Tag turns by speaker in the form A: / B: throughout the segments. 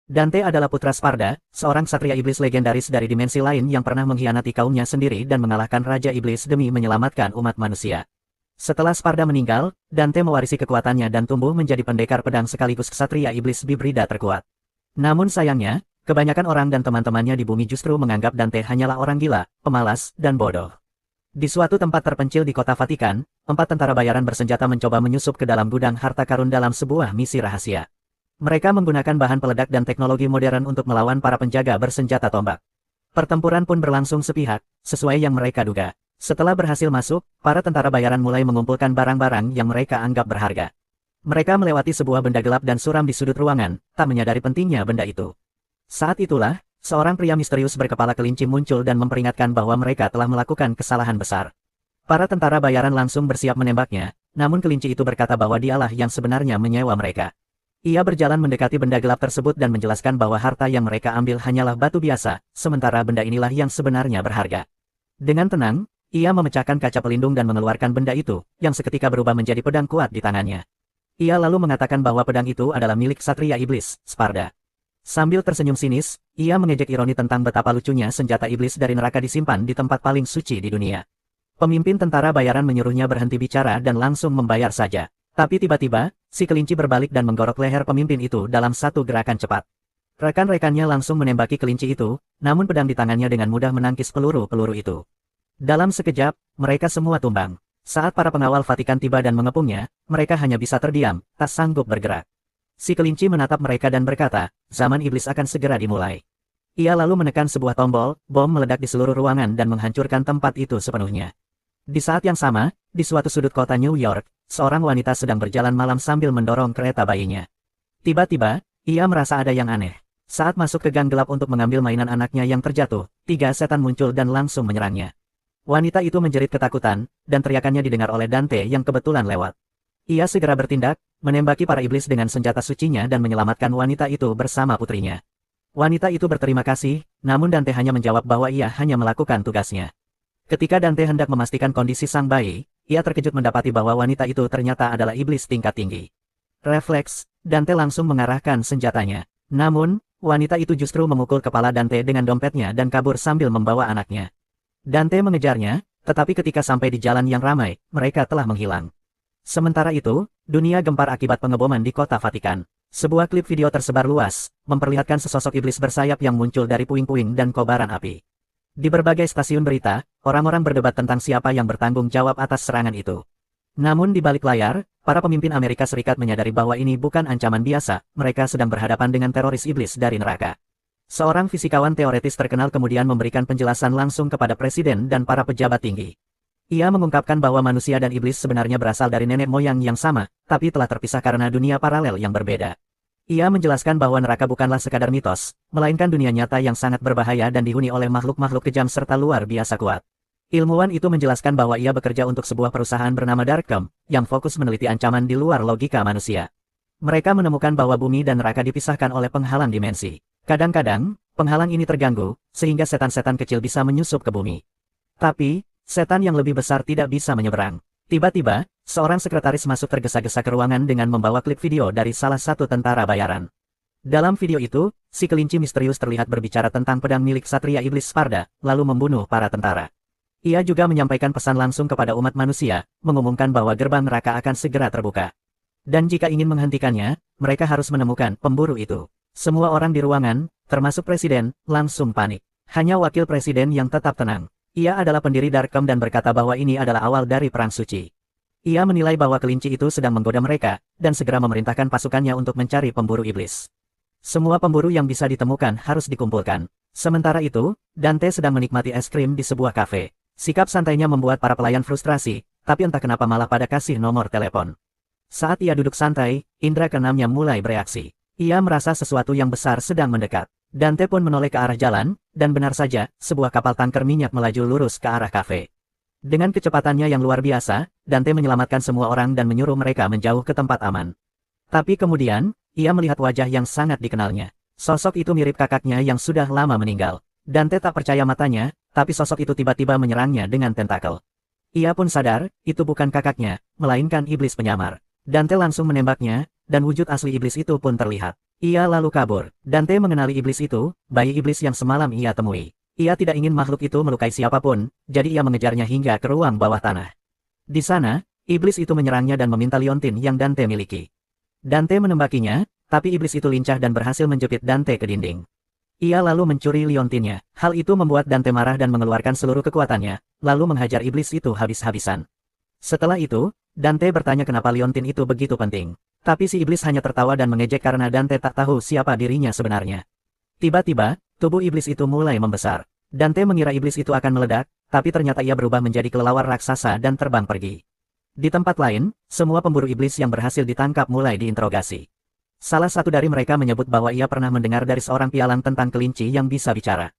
A: Dante adalah putra Sparda, seorang ksatria iblis legendaris dari dimensi lain yang pernah mengkhianati kaumnya sendiri dan mengalahkan Raja Iblis demi menyelamatkan umat manusia. Setelah Sparda meninggal, Dante mewarisi kekuatannya dan tumbuh menjadi pendekar pedang sekaligus ksatria iblis Bibrida terkuat. Namun sayangnya, kebanyakan orang dan teman-temannya di bumi justru menganggap Dante hanyalah orang gila, pemalas, dan bodoh. Di suatu tempat terpencil di kota Vatikan, 4 tentara bayaran bersenjata mencoba menyusup ke dalam gudang harta karun dalam sebuah misi rahasia. Mereka menggunakan bahan peledak dan teknologi modern untuk melawan para penjaga bersenjata tombak. Pertempuran pun berlangsung sepihak, sesuai yang mereka duga. Setelah berhasil masuk, para tentara bayaran mulai mengumpulkan barang-barang yang mereka anggap berharga. Mereka melewati sebuah benda gelap dan suram di sudut ruangan, tak menyadari pentingnya benda itu. Saat itulah, seorang pria misterius berkepala kelinci muncul dan memperingatkan bahwa mereka telah melakukan kesalahan besar. Para tentara bayaran langsung bersiap menembaknya, namun kelinci itu berkata bahwa dialah yang sebenarnya menyewa mereka. Ia berjalan mendekati benda gelap tersebut dan menjelaskan bahwa harta yang mereka ambil hanyalah batu biasa, sementara benda inilah yang sebenarnya berharga. Dengan tenang, ia memecahkan kaca pelindung dan mengeluarkan benda itu, yang seketika berubah menjadi pedang kuat di tangannya. Ia lalu mengatakan bahwa pedang itu adalah milik Ksatria Iblis, Sparda. Sambil tersenyum sinis, ia mengejek ironi tentang betapa lucunya senjata iblis dari neraka disimpan di tempat paling suci di dunia. Pemimpin tentara bayaran menyuruhnya berhenti bicara dan langsung membayar saja. Tapi tiba-tiba, si kelinci berbalik dan menggorok leher pemimpin itu dalam satu gerakan cepat. Rekan-rekannya langsung menembaki kelinci itu, namun pedang di tangannya dengan mudah menangkis peluru-peluru itu. Dalam sekejap, mereka semua tumbang. Saat para pengawal Vatikan tiba dan mengepungnya, mereka hanya bisa terdiam, tak sanggup bergerak. Si kelinci menatap mereka dan berkata, zaman iblis akan segera dimulai. Ia lalu menekan sebuah tombol, bom meledak di seluruh ruangan dan menghancurkan tempat itu sepenuhnya. Di saat yang sama, di suatu sudut kota New York, seorang wanita sedang berjalan malam sambil mendorong kereta bayinya. Tiba-tiba, ia merasa ada yang aneh. Saat masuk ke gang gelap untuk mengambil mainan anaknya yang terjatuh, 3 setan muncul dan langsung menyerangnya. Wanita itu menjerit ketakutan, dan teriakannya didengar oleh Dante yang kebetulan lewat. Ia segera bertindak, menembaki para iblis dengan senjata sucinya dan menyelamatkan wanita itu bersama putrinya. Wanita itu berterima kasih, namun Dante hanya menjawab bahwa ia hanya melakukan tugasnya. Ketika Dante hendak memastikan kondisi sang bayi, ia terkejut mendapati bahwa wanita itu ternyata adalah iblis tingkat tinggi. Refleks, Dante langsung mengarahkan senjatanya. Namun, wanita itu justru memukul kepala Dante dengan dompetnya dan kabur sambil membawa anaknya. Dante mengejarnya, tetapi ketika sampai di jalan yang ramai, mereka telah menghilang. Sementara itu, dunia gempar akibat pengeboman di kota Vatikan. Sebuah klip video tersebar luas, memperlihatkan sesosok iblis bersayap yang muncul dari puing-puing dan kobaran api. Di berbagai stasiun berita, orang-orang berdebat tentang siapa yang bertanggung jawab atas serangan itu. Namun di balik layar, para pemimpin Amerika Serikat menyadari bahwa ini bukan ancaman biasa, mereka sedang berhadapan dengan teroris iblis dari neraka. Seorang fisikawan teoretis terkenal kemudian memberikan penjelasan langsung kepada presiden dan para pejabat tinggi. Ia mengungkapkan bahwa manusia dan iblis sebenarnya berasal dari nenek moyang yang sama, tapi telah terpisah karena dunia paralel yang berbeda. Ia menjelaskan bahwa neraka bukanlah sekadar mitos, melainkan dunia nyata yang sangat berbahaya dan dihuni oleh makhluk-makhluk kejam serta luar biasa kuat. Ilmuwan itu menjelaskan bahwa ia bekerja untuk sebuah perusahaan bernama Darkcom, yang fokus meneliti ancaman di luar logika manusia. Mereka menemukan bahwa bumi dan neraka dipisahkan oleh penghalang dimensi. Kadang-kadang, penghalang ini terganggu, sehingga setan-setan kecil bisa menyusup ke bumi. Tapi, setan yang lebih besar tidak bisa menyeberang. Tiba-tiba, seorang sekretaris masuk tergesa-gesa ke ruangan dengan membawa klip video dari salah satu tentara bayaran. Dalam video itu, si kelinci misterius terlihat berbicara tentang pedang milik Ksatria Iblis Sparda, lalu membunuh para tentara. Ia juga menyampaikan pesan langsung kepada umat manusia, mengumumkan bahwa gerbang neraka akan segera terbuka. Dan jika ingin menghentikannya, mereka harus menemukan pemburu itu. Semua orang di ruangan, termasuk presiden, langsung panik. Hanya wakil presiden yang tetap tenang. Ia adalah pendiri Darkcom dan berkata bahwa ini adalah awal dari perang suci. Ia menilai bahwa kelinci itu sedang menggoda mereka, dan segera memerintahkan pasukannya untuk mencari pemburu iblis. Semua pemburu yang bisa ditemukan harus dikumpulkan. Sementara itu, Dante sedang menikmati es krim di sebuah kafe. Sikap santainya membuat para pelayan frustrasi, tapi entah kenapa malah pada kasih nomor telepon. Saat ia duduk santai, indera keenamnya mulai bereaksi. Ia merasa sesuatu yang besar sedang mendekat. Dante pun menoleh ke arah jalan, dan benar saja, sebuah kapal tanker minyak melaju lurus ke arah kafe. Dengan kecepatannya yang luar biasa, Dante menyelamatkan semua orang dan menyuruh mereka menjauh ke tempat aman. Tapi kemudian, ia melihat wajah yang sangat dikenalnya. Sosok itu mirip kakaknya yang sudah lama meninggal. Dante tak percaya matanya, tapi sosok itu tiba-tiba menyerangnya dengan tentakel. Ia pun sadar, itu bukan kakaknya, melainkan iblis penyamar. Dante langsung menembaknya, dan wujud asli iblis itu pun terlihat. Ia lalu kabur. Dante mengenali iblis itu, bayi iblis yang semalam ia temui. Ia tidak ingin makhluk itu melukai siapapun, jadi ia mengejarnya hingga ke ruang bawah tanah. Di sana, iblis itu menyerangnya dan meminta liontin yang Dante miliki. Dante menembakinya, tapi iblis itu lincah dan berhasil menjepit Dante ke dinding. Ia lalu mencuri liontinnya. Hal itu membuat Dante marah dan mengeluarkan seluruh kekuatannya, lalu menghajar iblis itu habis-habisan. Setelah itu, Dante bertanya kenapa liontin itu begitu penting. Tapi si iblis hanya tertawa dan mengejek karena Dante tak tahu siapa dirinya sebenarnya. Tiba-tiba, tubuh iblis itu mulai membesar. Dante mengira iblis itu akan meledak, tapi ternyata ia berubah menjadi kelelawar raksasa dan terbang pergi. Di tempat lain, semua pemburu iblis yang berhasil ditangkap mulai diinterogasi. Salah satu dari mereka menyebut bahwa ia pernah mendengar dari seorang pialang tentang kelinci yang bisa bicara.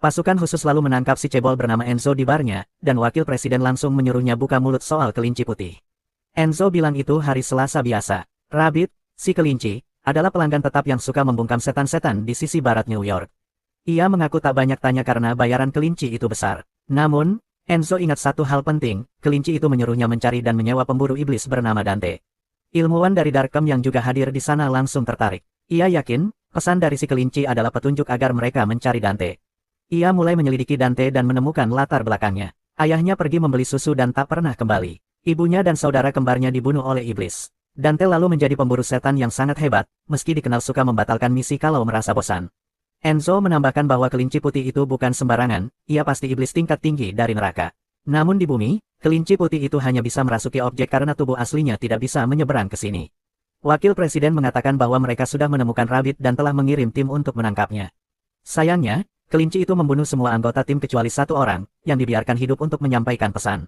A: Pasukan khusus lalu menangkap si cebol bernama Enzo di barnya, dan wakil presiden langsung menyuruhnya buka mulut soal kelinci putih. Enzo bilang itu hari Selasa biasa. Rabbit, si kelinci, adalah pelanggan tetap yang suka membungkam setan-setan di sisi barat New York. Ia mengaku tak banyak tanya karena bayaran kelinci itu besar. Namun, Enzo ingat satu hal penting, kelinci itu menyuruhnya mencari dan menyewa pemburu iblis bernama Dante. Ilmuwan dari Darkham yang juga hadir di sana langsung tertarik. Ia yakin, pesan dari si kelinci adalah petunjuk agar mereka mencari Dante. Ia mulai menyelidiki Dante dan menemukan latar belakangnya. Ayahnya pergi membeli susu dan tak pernah kembali. Ibunya dan saudara kembarnya dibunuh oleh iblis. Dante lalu menjadi pemburu setan yang sangat hebat, meski dikenal suka membatalkan misi kalau merasa bosan. Enzo menambahkan bahwa kelinci putih itu bukan sembarangan, ia pasti iblis tingkat tinggi dari neraka. Namun di bumi, kelinci putih itu hanya bisa merasuki objek karena tubuh aslinya tidak bisa menyeberang ke sini. Wakil presiden mengatakan bahwa mereka sudah menemukan Rabbit dan telah mengirim tim untuk menangkapnya. Sayangnya, kelinci itu membunuh semua anggota tim kecuali satu orang, yang dibiarkan hidup untuk menyampaikan pesan.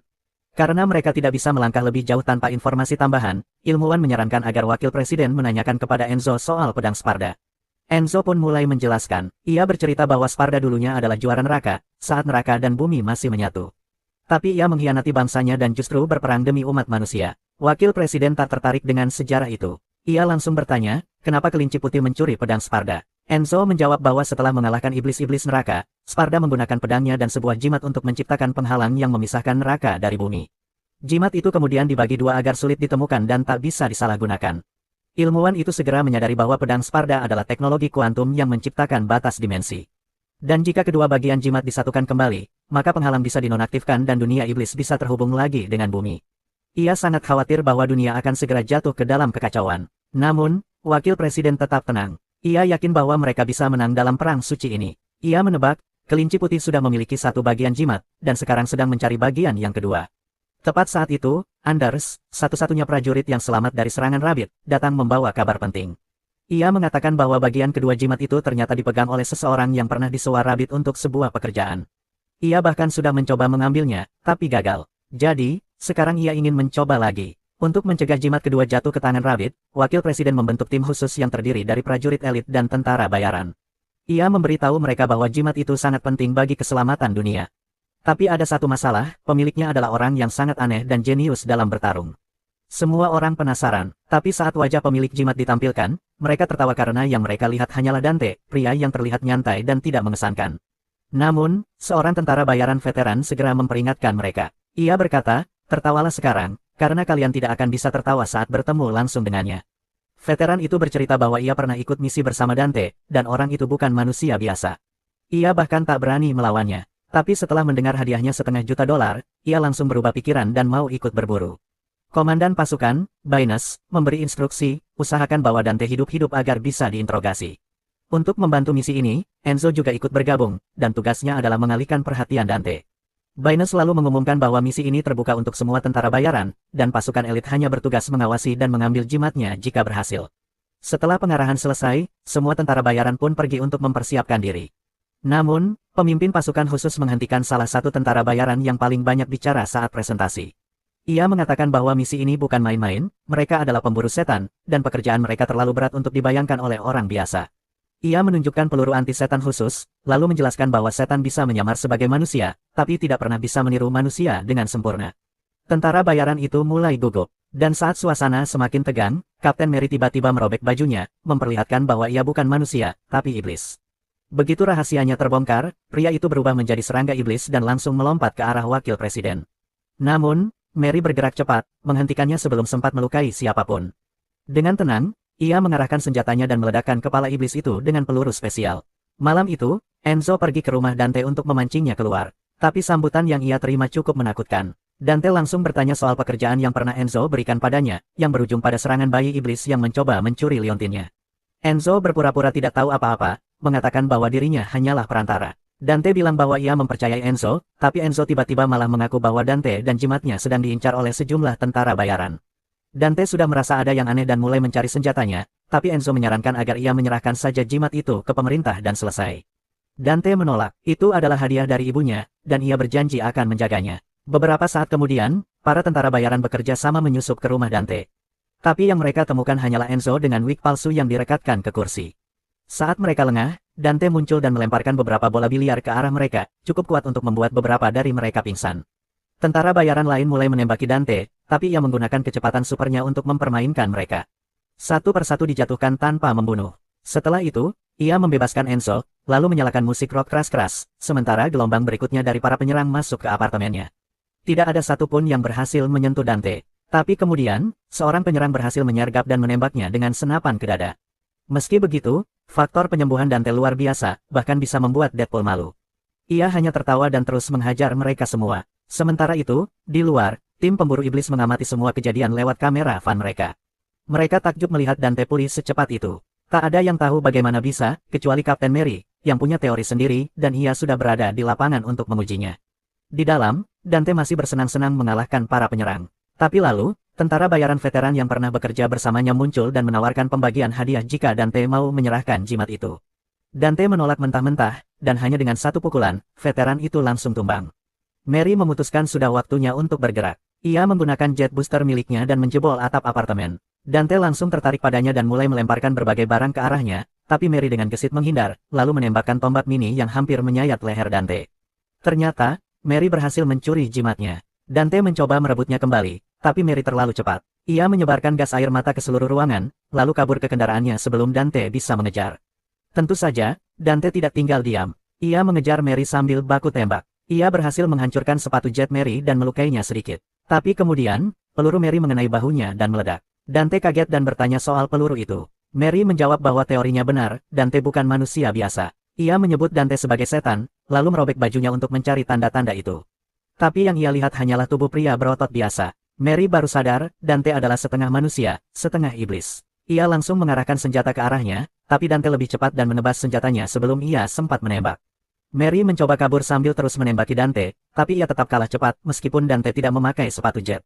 A: Karena mereka tidak bisa melangkah lebih jauh tanpa informasi tambahan, ilmuwan menyarankan agar wakil presiden menanyakan kepada Enzo soal pedang Sparda. Enzo pun mulai menjelaskan. Ia bercerita bahwa Sparda dulunya adalah juara neraka, saat neraka dan bumi masih menyatu. Tapi ia mengkhianati bangsanya dan justru berperang demi umat manusia. Wakil presiden tak tertarik dengan sejarah itu. Ia langsung bertanya, kenapa kelinci putih mencuri pedang Sparda? Enzo menjawab bahwa setelah mengalahkan iblis-iblis neraka, Sparda menggunakan pedangnya dan sebuah jimat untuk menciptakan penghalang yang memisahkan neraka dari bumi. Jimat itu kemudian dibagi dua agar sulit ditemukan dan tak bisa disalahgunakan. Ilmuwan itu segera menyadari bahwa pedang Sparda adalah teknologi kuantum yang menciptakan batas dimensi. Dan jika kedua bagian jimat disatukan kembali, maka penghalang bisa dinonaktifkan dan dunia iblis bisa terhubung lagi dengan bumi. Ia sangat khawatir bahwa dunia akan segera jatuh ke dalam kekacauan. Namun, wakil presiden tetap tenang. Ia yakin bahwa mereka bisa menang dalam perang suci ini. Ia menebak, kelinci putih sudah memiliki satu bagian jimat, dan sekarang sedang mencari bagian yang kedua. Tepat saat itu, Anders, satu-satunya prajurit yang selamat dari serangan Rabbit, datang membawa kabar penting. Ia mengatakan bahwa bagian kedua jimat itu ternyata dipegang oleh seseorang yang pernah disewa Rabbit untuk sebuah pekerjaan. Ia bahkan sudah mencoba mengambilnya, tapi gagal. Jadi, sekarang ia ingin mencoba lagi. Untuk mencegah jimat kedua jatuh ke tangan Rabbit, wakil presiden membentuk tim khusus yang terdiri dari prajurit elit dan tentara bayaran. Ia memberitahu mereka bahwa jimat itu sangat penting bagi keselamatan dunia. Tapi ada satu masalah, pemiliknya adalah orang yang sangat aneh dan jenius dalam bertarung. Semua orang penasaran, tapi saat wajah pemilik jimat ditampilkan, mereka tertawa karena yang mereka lihat hanyalah Dante, pria yang terlihat nyantai dan tidak mengesankan. Namun, seorang tentara bayaran veteran segera memperingatkan mereka. Ia berkata, tertawalah sekarang, karena kalian tidak akan bisa tertawa saat bertemu langsung dengannya. Veteran itu bercerita bahwa ia pernah ikut misi bersama Dante, dan orang itu bukan manusia biasa. Ia bahkan tak berani melawannya. Tapi setelah mendengar hadiahnya $500.000, ia langsung berubah pikiran dan mau ikut berburu. Komandan pasukan, Baines, memberi instruksi, usahakan bahwa Dante hidup-hidup agar bisa diinterogasi. Untuk membantu misi ini, Enzo juga ikut bergabung, dan tugasnya adalah mengalihkan perhatian Dante. Baines lalu mengumumkan bahwa misi ini terbuka untuk semua tentara bayaran, dan pasukan elit hanya bertugas mengawasi dan mengambil jimatnya jika berhasil. Setelah pengarahan selesai, semua tentara bayaran pun pergi untuk mempersiapkan diri. Namun, pemimpin pasukan khusus menghentikan salah satu tentara bayaran yang paling banyak bicara saat presentasi. Ia mengatakan bahwa misi ini bukan main-main, mereka adalah pemburu setan, dan pekerjaan mereka terlalu berat untuk dibayangkan oleh orang biasa. Ia menunjukkan peluru anti-setan khusus, lalu menjelaskan bahwa setan bisa menyamar sebagai manusia, tapi tidak pernah bisa meniru manusia dengan sempurna. Tentara bayaran itu mulai gugup, dan saat suasana semakin tegang, Kapten Mary tiba-tiba merobek bajunya, memperlihatkan bahwa ia bukan manusia, tapi iblis. Begitu rahasianya terbongkar, pria itu berubah menjadi serangga iblis dan langsung melompat ke arah wakil presiden. Namun, Mary bergerak cepat, menghentikannya sebelum sempat melukai siapapun. Dengan tenang, Ia mengarahkan senjatanya dan meledakkan kepala iblis itu dengan peluru spesial. Malam itu, Enzo pergi ke rumah Dante untuk memancingnya keluar. Tapi sambutan yang ia terima cukup menakutkan. Dante langsung bertanya soal pekerjaan yang pernah Enzo berikan padanya, yang berujung pada serangan bayi iblis yang mencoba mencuri liontinnya. Enzo berpura-pura tidak tahu apa-apa, mengatakan bahwa dirinya hanyalah perantara. Dante bilang bahwa ia mempercayai Enzo, tapi Enzo tiba-tiba malah mengaku bahwa Dante dan jimatnya sedang diincar oleh sejumlah tentara bayaran. Dante sudah merasa ada yang aneh dan mulai mencari senjatanya, tapi Enzo menyarankan agar ia menyerahkan saja jimat itu ke pemerintah dan selesai. Dante menolak, itu adalah hadiah dari ibunya, dan ia berjanji akan menjaganya. Beberapa saat kemudian, para tentara bayaran bekerja sama menyusup ke rumah Dante. Tapi yang mereka temukan hanyalah Enzo dengan wig palsu yang direkatkan ke kursi. Saat mereka lengah, Dante muncul dan melemparkan beberapa bola biliar ke arah mereka, cukup kuat untuk membuat beberapa dari mereka pingsan. Tentara bayaran lain mulai menembaki Dante, tapi ia menggunakan kecepatan supernya untuk mempermainkan mereka. Satu persatu dijatuhkan tanpa membunuh. Setelah itu, ia membebaskan Enzo, lalu menyalakan musik rock keras-keras, sementara gelombang berikutnya dari para penyerang masuk ke apartemennya. Tidak ada satupun yang berhasil menyentuh Dante. Tapi kemudian, seorang penyerang berhasil menyergap dan menembaknya dengan senapan ke dada. Meski begitu, faktor penyembuhan Dante luar biasa, bahkan bisa membuat Deadpool malu. Ia hanya tertawa dan terus menghajar mereka semua. Sementara itu, di luar, tim pemburu iblis mengamati semua kejadian lewat kamera van mereka. Mereka takjub melihat Dante pulih secepat itu. Tak ada yang tahu bagaimana bisa, kecuali Kapten Mary, yang punya teori sendiri, dan ia sudah berada di lapangan untuk mengujinya. Di dalam, Dante masih bersenang-senang mengalahkan para penyerang. Tapi lalu, tentara bayaran veteran yang pernah bekerja bersamanya muncul dan menawarkan pembagian hadiah jika Dante mau menyerahkan jimat itu. Dante menolak mentah-mentah, dan hanya dengan satu pukulan, veteran itu langsung tumbang. Mary memutuskan sudah waktunya untuk bergerak. Ia menggunakan jet booster miliknya dan menjebol atap apartemen. Dante langsung tertarik padanya dan mulai melemparkan berbagai barang ke arahnya, tapi Mary dengan gesit menghindar, lalu menembakkan tombak mini yang hampir menyayat leher Dante. Ternyata, Mary berhasil mencuri jimatnya. Dante mencoba merebutnya kembali, tapi Mary terlalu cepat. Ia menyebarkan gas air mata ke seluruh ruangan, lalu kabur ke kendaraannya sebelum Dante bisa mengejar. Tentu saja, Dante tidak tinggal diam. Ia mengejar Mary sambil baku tembak. Ia berhasil menghancurkan sepatu jet Mary dan melukainya sedikit. Tapi kemudian, peluru Mary mengenai bahunya dan meledak. Dante kaget dan bertanya soal peluru itu. Mary menjawab bahwa teorinya benar, Dante bukan manusia biasa. Ia menyebut Dante sebagai setan, lalu merobek bajunya untuk mencari tanda-tanda itu. Tapi yang ia lihat hanyalah tubuh pria berotot biasa. Mary baru sadar, Dante adalah setengah manusia, setengah iblis. Ia langsung mengarahkan senjata ke arahnya, tapi Dante lebih cepat dan menebas senjatanya sebelum ia sempat menembak. Mary mencoba kabur sambil terus menembaki Dante, tapi ia tetap kalah cepat meskipun Dante tidak memakai sepatu jet.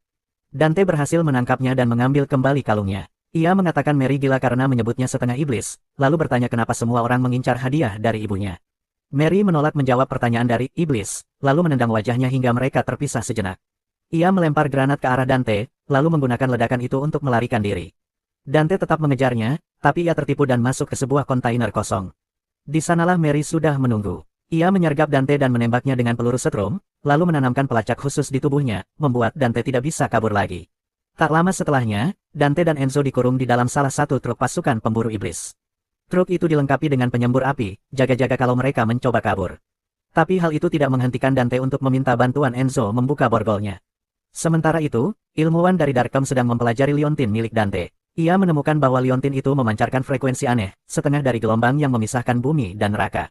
A: Dante berhasil menangkapnya dan mengambil kembali kalungnya. Ia mengatakan Mary gila karena menyebutnya setengah iblis, lalu bertanya kenapa semua orang mengincar hadiah dari ibunya. Mary menolak menjawab pertanyaan dari iblis, lalu menendang wajahnya hingga mereka terpisah sejenak. Ia melempar granat ke arah Dante, lalu menggunakan ledakan itu untuk melarikan diri. Dante tetap mengejarnya, tapi ia tertipu dan masuk ke sebuah kontainer kosong. Di sanalah Mary sudah menunggu. Ia menyergap Dante dan menembaknya dengan peluru setrum, lalu menanamkan pelacak khusus di tubuhnya, membuat Dante tidak bisa kabur lagi. Tak lama setelahnya, Dante dan Enzo dikurung di dalam salah satu truk pasukan pemburu iblis. Truk itu dilengkapi dengan penyembur api, jaga-jaga kalau mereka mencoba kabur. Tapi hal itu tidak menghentikan Dante untuk meminta bantuan Enzo membuka borgolnya. Sementara itu, ilmuwan dari Darkcom sedang mempelajari liontin milik Dante. Ia menemukan bahwa liontin itu memancarkan frekuensi aneh, setengah dari gelombang yang memisahkan bumi dan neraka.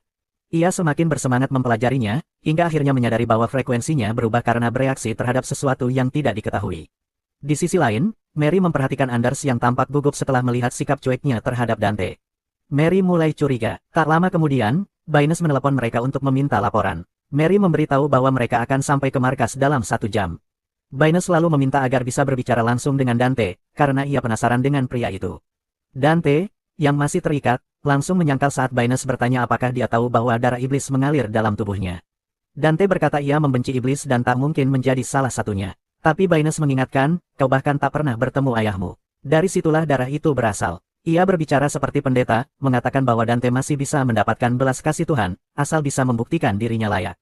A: Ia semakin bersemangat mempelajarinya, hingga akhirnya menyadari bahwa frekuensinya berubah karena bereaksi terhadap sesuatu yang tidak diketahui. Di sisi lain, Mary memperhatikan Anders yang tampak gugup setelah melihat sikap cueknya terhadap Dante. Mary mulai curiga. Tak lama kemudian, Baines menelepon mereka untuk meminta laporan. Mary memberitahu bahwa mereka akan sampai ke markas dalam 1 jam. Baines lalu meminta agar bisa berbicara langsung dengan Dante, karena ia penasaran dengan pria itu. Dante, yang masih terikat, langsung menyangkal saat Baines bertanya apakah dia tahu bahwa darah iblis mengalir dalam tubuhnya. Dante berkata ia membenci iblis dan tak mungkin menjadi salah satunya. Tapi Baines mengingatkan, kau bahkan tak pernah bertemu ayahmu. Dari situlah darah itu berasal. Ia berbicara seperti pendeta, mengatakan bahwa Dante masih bisa mendapatkan belas kasih Tuhan, asal bisa membuktikan dirinya layak.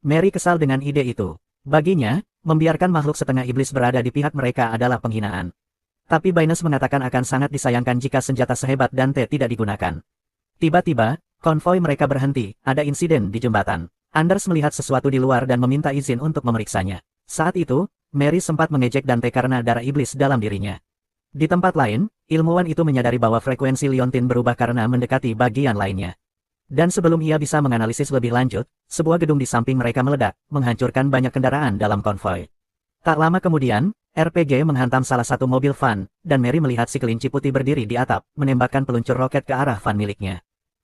A: Mary kesal dengan ide itu. Baginya, membiarkan makhluk setengah iblis berada di pihak mereka adalah penghinaan. Tapi Baines mengatakan akan sangat disayangkan jika senjata sehebat Dante tidak digunakan. Tiba-tiba, konvoi mereka berhenti, ada insiden di jembatan. Anders melihat sesuatu di luar dan meminta izin untuk memeriksanya. Saat itu, Mary sempat mengejek Dante karena darah iblis dalam dirinya. Di tempat lain, ilmuwan itu menyadari bahwa frekuensi liontin berubah karena mendekati bagian lainnya. Dan sebelum ia bisa menganalisis lebih lanjut, sebuah gedung di samping mereka meledak, menghancurkan banyak kendaraan dalam konvoi. Tak lama kemudian, RPG menghantam salah satu mobil van, dan Mary melihat si kelinci putih berdiri di atap, menembakkan peluncur roket ke arah van miliknya.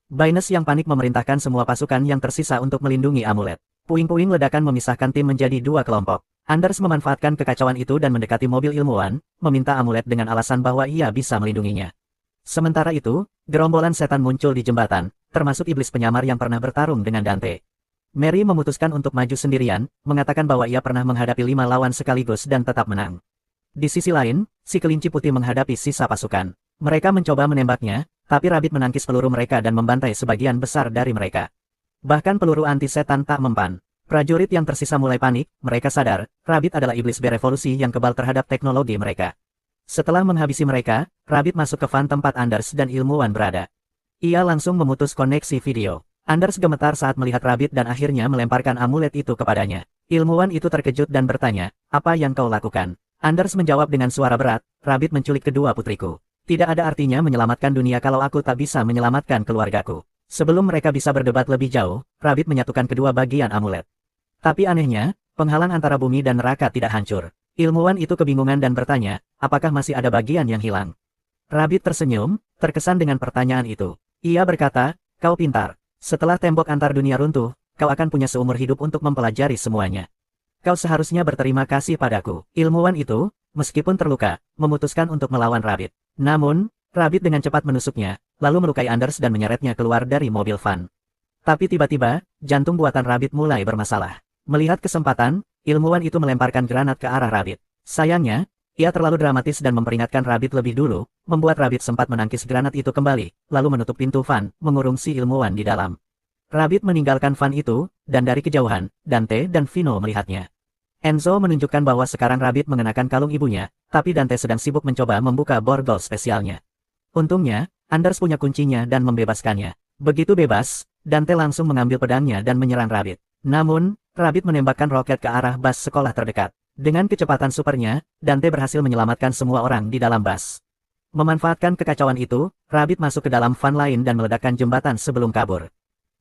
A: Baines yang panik memerintahkan semua pasukan yang tersisa untuk melindungi amulet. Puing-puing ledakan memisahkan tim menjadi dua kelompok. Anders memanfaatkan kekacauan itu dan mendekati mobil ilmuwan, meminta amulet dengan alasan bahwa ia bisa melindunginya. Sementara itu, gerombolan setan muncul di jembatan, termasuk iblis penyamar yang pernah bertarung dengan Dante. Mary memutuskan untuk maju sendirian, mengatakan bahwa ia pernah menghadapi 5 lawan sekaligus dan tetap menang. Di sisi lain, si kelinci putih menghadapi sisa pasukan. Mereka mencoba menembaknya, tapi Rabbit menangkis peluru mereka dan membantai sebagian besar dari mereka. Bahkan peluru anti-setan tak mempan. Prajurit yang tersisa mulai panik, mereka sadar, Rabbit adalah iblis berevolusi yang kebal terhadap teknologi mereka. Setelah menghabisi mereka, Rabbit masuk ke van tempat Anders dan ilmuwan berada. Ia langsung memutus koneksi video. Anders gemetar saat melihat Rabbit dan akhirnya melemparkan amulet itu kepadanya. Ilmuwan itu terkejut dan bertanya, "Apa yang kau lakukan?" Anders menjawab dengan suara berat, "Rabbit menculik kedua putriku. Tidak ada artinya menyelamatkan dunia kalau aku tak bisa menyelamatkan keluargaku." Sebelum mereka bisa berdebat lebih jauh, Rabbit menyatukan kedua bagian amulet. Tapi anehnya, penghalang antara bumi dan neraka tidak hancur. Ilmuwan itu kebingungan dan bertanya, apakah masih ada bagian yang hilang? Rabbit tersenyum, terkesan dengan pertanyaan itu. Ia berkata, "Kau pintar. Setelah tembok antar dunia runtuh, kau akan punya seumur hidup untuk mempelajari semuanya. Kau seharusnya berterima kasih padaku." Ilmuwan itu, meskipun terluka, memutuskan untuk melawan Rabbit. Namun, Rabbit dengan cepat menusuknya, lalu melukai Anders dan menyeretnya keluar dari mobil van. Tapi tiba-tiba, jantung buatan Rabbit mulai bermasalah. Melihat kesempatan, ilmuwan itu melemparkan granat ke arah Rabbit. Sayangnya, ia terlalu dramatis dan memperingatkan Rabbit lebih dulu, membuat Rabbit sempat menangkis granat itu kembali, lalu menutup pintu van, mengurung si ilmuwan di dalam. Rabbit meninggalkan van itu, dan dari kejauhan, Dante dan Vino melihatnya. Enzo menunjukkan bahwa sekarang Rabbit mengenakan kalung ibunya, tapi Dante sedang sibuk mencoba membuka borgol spesialnya. Untungnya, Anders punya kuncinya dan membebaskannya. Begitu bebas, Dante langsung mengambil pedangnya dan menyerang Rabbit. Namun, Rabbit menembakkan roket ke arah bas sekolah terdekat. Dengan kecepatan supernya, Dante berhasil menyelamatkan semua orang di dalam bas. Memanfaatkan kekacauan itu, Rabbit masuk ke dalam van lain dan meledakkan jembatan sebelum kabur.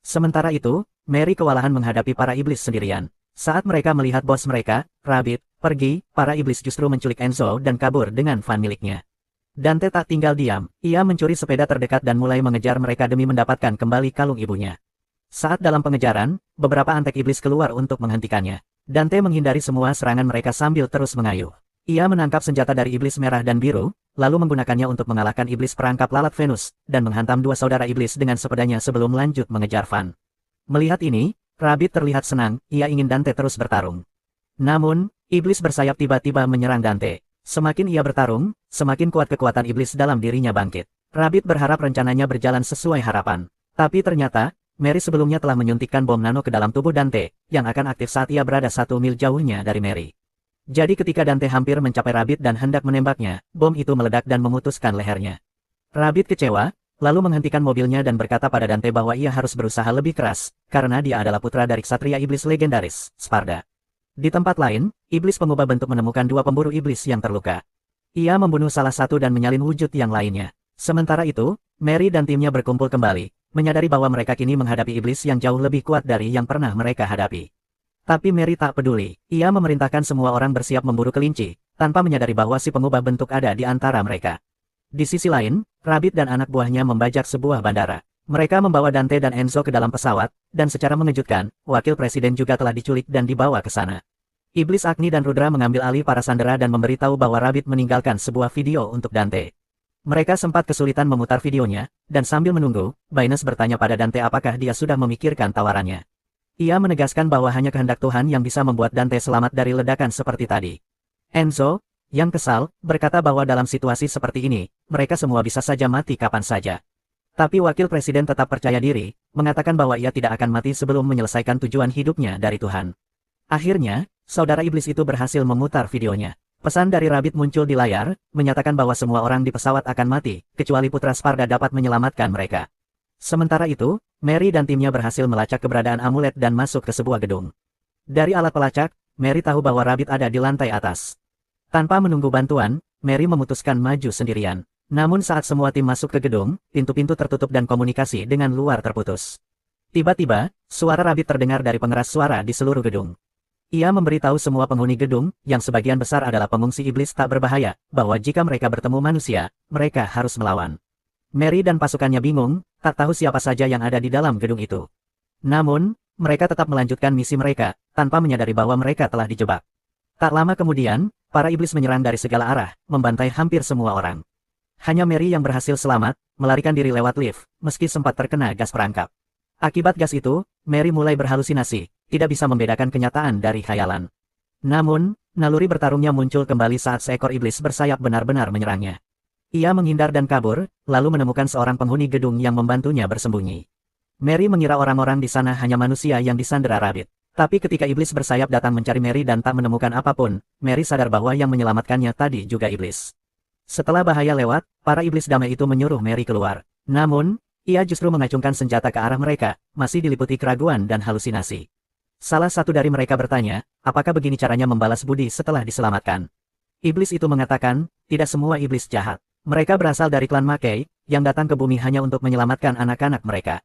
A: Sementara itu, Mary kewalahan menghadapi para iblis sendirian. Saat mereka melihat bos mereka, Rabbit, pergi, para iblis justru menculik Enzo dan kabur dengan van miliknya. Dante tak tinggal diam, ia mencuri sepeda terdekat dan mulai mengejar mereka demi mendapatkan kembali kalung ibunya. Saat dalam pengejaran, beberapa antek iblis keluar untuk menghentikannya. Dante menghindari semua serangan mereka sambil terus mengayuh. Ia menangkap senjata dari iblis merah dan biru, lalu menggunakannya untuk mengalahkan iblis perangkap lalat Venus, dan menghantam dua saudara iblis dengan sepedanya sebelum lanjut mengejar Van. Melihat ini, Rabbit terlihat senang, ia ingin Dante terus bertarung. Namun, iblis bersayap tiba-tiba menyerang Dante. Semakin ia bertarung, semakin kuat kekuatan iblis dalam dirinya bangkit. Rabbit berharap rencananya berjalan sesuai harapan. Tapi ternyata, Mary sebelumnya telah menyuntikkan bom nano ke dalam tubuh Dante, yang akan aktif saat ia berada 1 mil jauhnya dari Mary. Jadi ketika Dante hampir mencapai Rabbit dan hendak menembaknya, bom itu meledak dan memutuskan lehernya. Rabbit kecewa, lalu menghentikan mobilnya dan berkata pada Dante bahwa ia harus berusaha lebih keras, karena dia adalah putra dari ksatria iblis legendaris, Sparda. Di tempat lain, iblis pengubah bentuk menemukan 2 pemburu iblis yang terluka. Ia membunuh salah satu dan menyalin wujud yang lainnya. Sementara itu, Mary dan timnya berkumpul kembali, menyadari bahwa mereka kini menghadapi iblis yang jauh lebih kuat dari yang pernah mereka hadapi. Tapi Mary tak peduli, ia memerintahkan semua orang bersiap memburu kelinci, tanpa menyadari bahwa si pengubah bentuk ada di antara mereka. Di sisi lain, Rabbit dan anak buahnya membajak sebuah bandara. Mereka membawa Dante dan Enzo ke dalam pesawat, dan secara mengejutkan, wakil presiden juga telah diculik dan dibawa ke sana. Iblis Agni dan Rudra mengambil alih para sandera dan memberitahu bahwa Rabbit meninggalkan sebuah video untuk Dante. Mereka sempat kesulitan memutar videonya, dan sambil menunggu, Baines bertanya pada Dante apakah dia sudah memikirkan tawarannya. Ia menegaskan bahwa hanya kehendak Tuhan yang bisa membuat Dante selamat dari ledakan seperti tadi. Enzo, yang kesal, berkata bahwa dalam situasi seperti ini, mereka semua bisa saja mati kapan saja. Tapi wakil presiden tetap percaya diri, mengatakan bahwa ia tidak akan mati sebelum menyelesaikan tujuan hidupnya dari Tuhan. Akhirnya, saudara iblis itu berhasil memutar videonya. Pesan dari Rabbit muncul di layar, menyatakan bahwa semua orang di pesawat akan mati, kecuali putra Sparda dapat menyelamatkan mereka. Sementara itu, Mary dan timnya berhasil melacak keberadaan amulet dan masuk ke sebuah gedung. Dari alat pelacak, Mary tahu bahwa Rabbit ada di lantai atas. Tanpa menunggu bantuan, Mary memutuskan maju sendirian. Namun saat semua tim masuk ke gedung, pintu-pintu tertutup dan komunikasi dengan luar terputus. Tiba-tiba, suara Rabbit terdengar dari pengeras suara di seluruh gedung. Ia memberitahu semua penghuni gedung, yang sebagian besar adalah pengungsi iblis tak berbahaya, bahwa jika mereka bertemu manusia, mereka harus melawan. Mary dan pasukannya bingung, tak tahu siapa saja yang ada di dalam gedung itu. Namun, mereka tetap melanjutkan misi mereka, tanpa menyadari bahwa mereka telah dijebak. Tak lama kemudian, para iblis menyerang dari segala arah, membantai hampir semua orang. Hanya Mary yang berhasil selamat, melarikan diri lewat lift, meski sempat terkena gas perangkap. Akibat gas itu, Mary mulai berhalusinasi, tidak bisa membedakan kenyataan dari khayalan. Namun, naluri bertarungnya muncul kembali saat seekor iblis bersayap benar-benar menyerangnya. Ia menghindar dan kabur, lalu menemukan seorang penghuni gedung yang membantunya bersembunyi. Mary mengira orang-orang di sana hanya manusia yang disandera Rabbit. Tapi ketika iblis bersayap datang mencari Mary dan tak menemukan apapun, Mary sadar bahwa yang menyelamatkannya tadi juga iblis. Setelah bahaya lewat, para iblis damai itu menyuruh Mary keluar. Namun, ia justru mengacungkan senjata ke arah mereka, masih diliputi keraguan dan halusinasi. Salah satu dari mereka bertanya, apakah begini caranya membalas budi setelah diselamatkan? Iblis itu mengatakan, tidak semua iblis jahat. Mereka berasal dari klan Mackey, yang datang ke bumi hanya untuk menyelamatkan anak-anak mereka.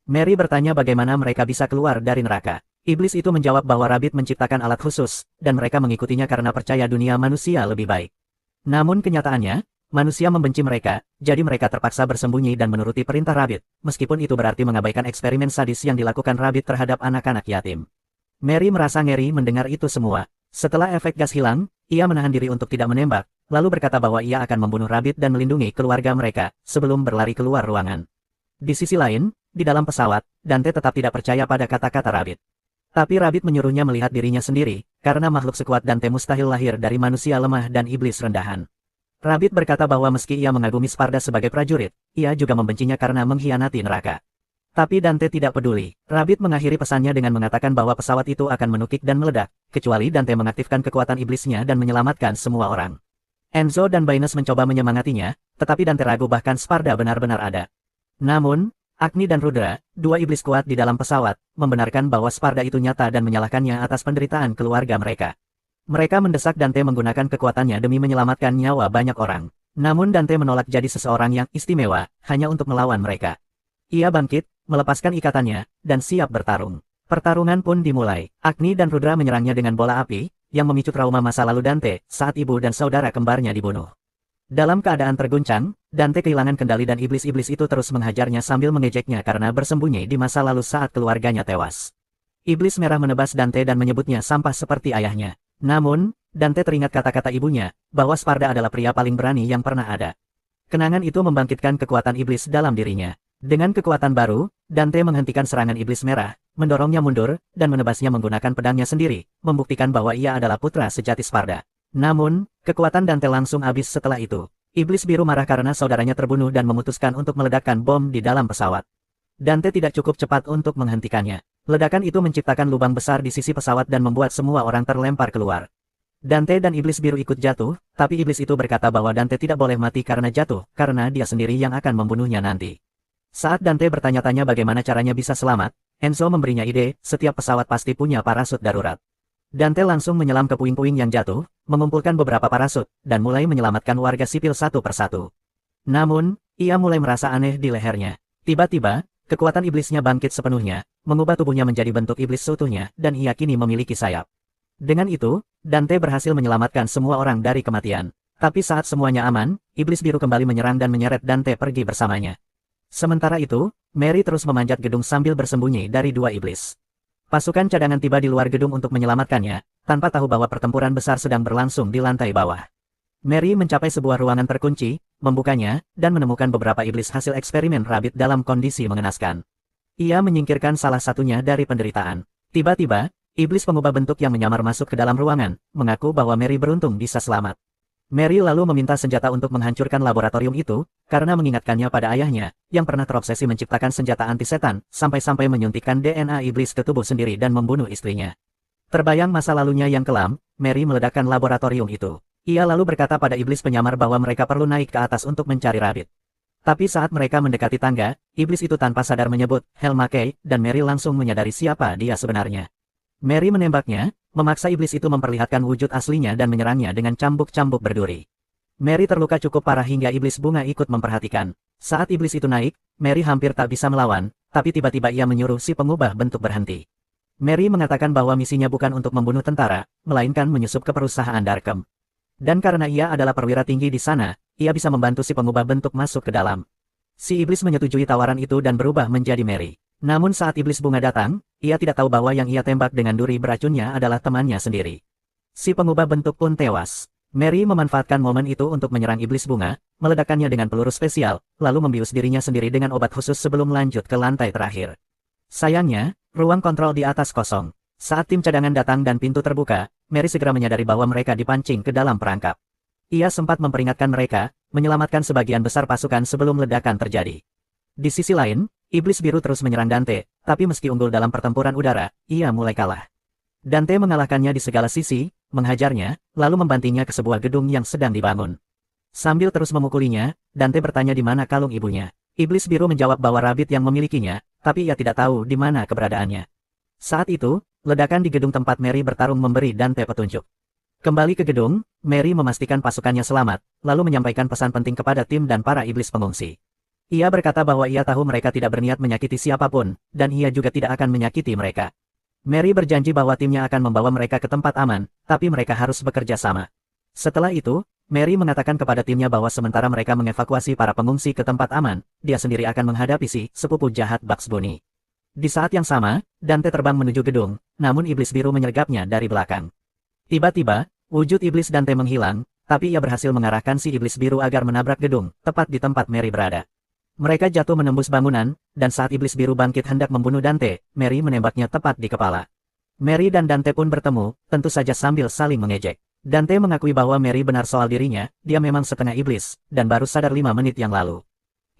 A: Mary bertanya bagaimana mereka bisa keluar dari neraka. Iblis itu menjawab bahwa Rabbit menciptakan alat khusus, dan mereka mengikutinya karena percaya dunia manusia lebih baik. Namun kenyataannya, manusia membenci mereka, jadi mereka terpaksa bersembunyi dan menuruti perintah Rabbit, meskipun itu berarti mengabaikan eksperimen sadis yang dilakukan Rabbit terhadap anak-anak yatim. Mary merasa ngeri mendengar itu semua. Setelah efek gas hilang, ia menahan diri untuk tidak menembak, lalu berkata bahwa ia akan membunuh Rabbit dan melindungi keluarga mereka, sebelum berlari keluar ruangan. Di sisi lain, di dalam pesawat, Dante tetap tidak percaya pada kata-kata Rabbit. Tapi Rabbit menyuruhnya melihat dirinya sendiri, karena makhluk sekuat Dante mustahil lahir dari manusia lemah dan iblis rendahan. Rabbit berkata bahwa meski ia mengagumi Sparda sebagai prajurit, ia juga membencinya karena mengkhianati neraka. Tapi Dante tidak peduli. Rabbit mengakhiri pesannya dengan mengatakan bahwa pesawat itu akan menukik dan meledak, kecuali Dante mengaktifkan kekuatan iblisnya dan menyelamatkan semua orang. Enzo dan Baines mencoba menyemangatinya, tetapi Dante ragu bahkan Sparda benar-benar ada. Namun, Agni dan Rudra, dua iblis kuat di dalam pesawat, membenarkan bahwa Sparda itu nyata dan menyalahkannya atas penderitaan keluarga mereka. Mereka mendesak Dante menggunakan kekuatannya demi menyelamatkan nyawa banyak orang. Namun Dante menolak jadi seseorang yang istimewa, hanya untuk melawan mereka. Ia bangkit, melepaskan ikatannya, dan siap bertarung. Pertarungan pun dimulai. Agni dan Rudra menyerangnya dengan bola api, yang memicu trauma masa lalu Dante, saat ibu dan saudara kembarnya dibunuh. Dalam keadaan terguncang, Dante kehilangan kendali dan iblis-iblis itu terus menghajarnya sambil mengejeknya karena bersembunyi di masa lalu saat keluarganya tewas. Iblis merah menebas Dante dan menyebutnya sampah seperti ayahnya. Namun, Dante teringat kata-kata ibunya, bahwa Sparda adalah pria paling berani yang pernah ada. Kenangan itu membangkitkan kekuatan iblis dalam dirinya. Dengan kekuatan baru, Dante menghentikan serangan iblis merah, mendorongnya mundur, dan menebasnya menggunakan pedangnya sendiri, membuktikan bahwa ia adalah putra sejati Sparda. Namun, kekuatan Dante langsung habis setelah itu. Iblis biru marah karena saudaranya terbunuh dan memutuskan untuk meledakkan bom di dalam pesawat. Dante tidak cukup cepat untuk menghentikannya. Ledakan itu menciptakan lubang besar di sisi pesawat dan membuat semua orang terlempar keluar. Dante dan iblis biru ikut jatuh, tapi iblis itu berkata bahwa Dante tidak boleh mati karena jatuh, karena dia sendiri yang akan membunuhnya nanti. Saat Dante bertanya-tanya bagaimana caranya bisa selamat, Enzo memberinya ide, setiap pesawat pasti punya parasut darurat. Dante langsung menyelam ke puing-puing yang jatuh, mengumpulkan beberapa parasut, dan mulai menyelamatkan warga sipil satu persatu. Namun, ia mulai merasa aneh di lehernya. Tiba-tiba, kekuatan iblisnya bangkit sepenuhnya, mengubah tubuhnya menjadi bentuk iblis seutuhnya, dan ia kini memiliki sayap. Dengan itu, Dante berhasil menyelamatkan semua orang dari kematian. Tapi saat semuanya aman, iblis biru kembali menyerang dan menyeret Dante pergi bersamanya. Sementara itu, Mary terus memanjat gedung sambil bersembunyi dari dua iblis. Pasukan cadangan tiba di luar gedung untuk menyelamatkannya, tanpa tahu bahwa pertempuran besar sedang berlangsung di lantai bawah. Mary mencapai sebuah ruangan terkunci, membukanya, dan menemukan beberapa iblis hasil eksperimen Rabbit dalam kondisi mengenaskan. Ia menyingkirkan salah satunya dari penderitaan. Tiba-tiba, iblis pengubah bentuk yang menyamar masuk ke dalam ruangan, mengaku bahwa Mary beruntung bisa selamat. Mary lalu meminta senjata untuk menghancurkan laboratorium itu, karena mengingatkannya pada ayahnya, yang pernah terobsesi menciptakan senjata anti-setan, sampai-sampai menyuntikkan DNA iblis ke tubuh sendiri dan membunuh istrinya. Terbayang masa lalunya yang kelam, Mary meledakkan laboratorium itu. Ia lalu berkata pada iblis penyamar bahwa mereka perlu naik ke atas untuk mencari Rabbit. Tapi saat mereka mendekati tangga, iblis itu tanpa sadar menyebut, Hell Mackey, dan Mary langsung menyadari siapa dia sebenarnya. Mary menembaknya, memaksa iblis itu memperlihatkan wujud aslinya dan menyerangnya dengan cambuk-cambuk berduri. Mary terluka cukup parah hingga iblis bunga ikut memperhatikan. Saat iblis itu naik, Mary hampir tak bisa melawan, tapi tiba-tiba ia menyuruh si pengubah bentuk berhenti. Mary mengatakan bahwa misinya bukan untuk membunuh tentara, melainkan menyusup ke perusahaan Darkham. Dan karena ia adalah perwira tinggi di sana, ia bisa membantu si pengubah bentuk masuk ke dalam. Si iblis menyetujui tawaran itu dan berubah menjadi Mary. Namun saat iblis bunga datang, ia tidak tahu bahwa yang ia tembak dengan duri beracunnya adalah temannya sendiri. Si pengubah bentuk pun tewas. Mary memanfaatkan momen itu untuk menyerang iblis bunga, meledakkannya dengan peluru spesial, lalu membius dirinya sendiri dengan obat khusus sebelum lanjut ke lantai terakhir. Sayangnya, ruang kontrol di atas kosong. Saat tim cadangan datang dan pintu terbuka, Mary segera menyadari bahwa mereka dipancing ke dalam perangkap. Ia sempat memperingatkan mereka, menyelamatkan sebagian besar pasukan sebelum ledakan terjadi. Di sisi lain, iblis biru terus menyerang Dante, tapi meski unggul dalam pertempuran udara, ia mulai kalah. Dante mengalahkannya di segala sisi, menghajarnya, lalu membantingnya ke sebuah gedung yang sedang dibangun. Sambil terus memukulinya, Dante bertanya di mana kalung ibunya. Iblis biru menjawab bahwa Rabbit yang memilikinya, tapi ia tidak tahu di mana keberadaannya. Saat itu, ledakan di gedung tempat Mary bertarung memberi Dante petunjuk. Kembali ke gedung, Mary memastikan pasukannya selamat, lalu menyampaikan pesan penting kepada tim dan para iblis pengungsi. Ia berkata bahwa ia tahu mereka tidak berniat menyakiti siapapun, dan ia juga tidak akan menyakiti mereka. Mary berjanji bahwa timnya akan membawa mereka ke tempat aman, tapi mereka harus bekerja sama. Setelah itu, Mary mengatakan kepada timnya bahwa sementara mereka mengevakuasi para pengungsi ke tempat aman, dia sendiri akan menghadapi si sepupu jahat Bugs Bunny. Di saat yang sama, Dante terbang menuju gedung, namun iblis biru menyergapnya dari belakang. Tiba-tiba, wujud iblis Dante menghilang, tapi ia berhasil mengarahkan si iblis biru agar menabrak gedung, tepat di tempat Mary berada. Mereka jatuh menembus bangunan, dan saat iblis biru bangkit hendak membunuh Dante, Mary menembaknya tepat di kepala. Mary dan Dante pun bertemu, tentu saja sambil saling mengejek. Dante mengakui bahwa Mary benar soal dirinya, dia memang setengah iblis, dan baru sadar 5 menit yang lalu.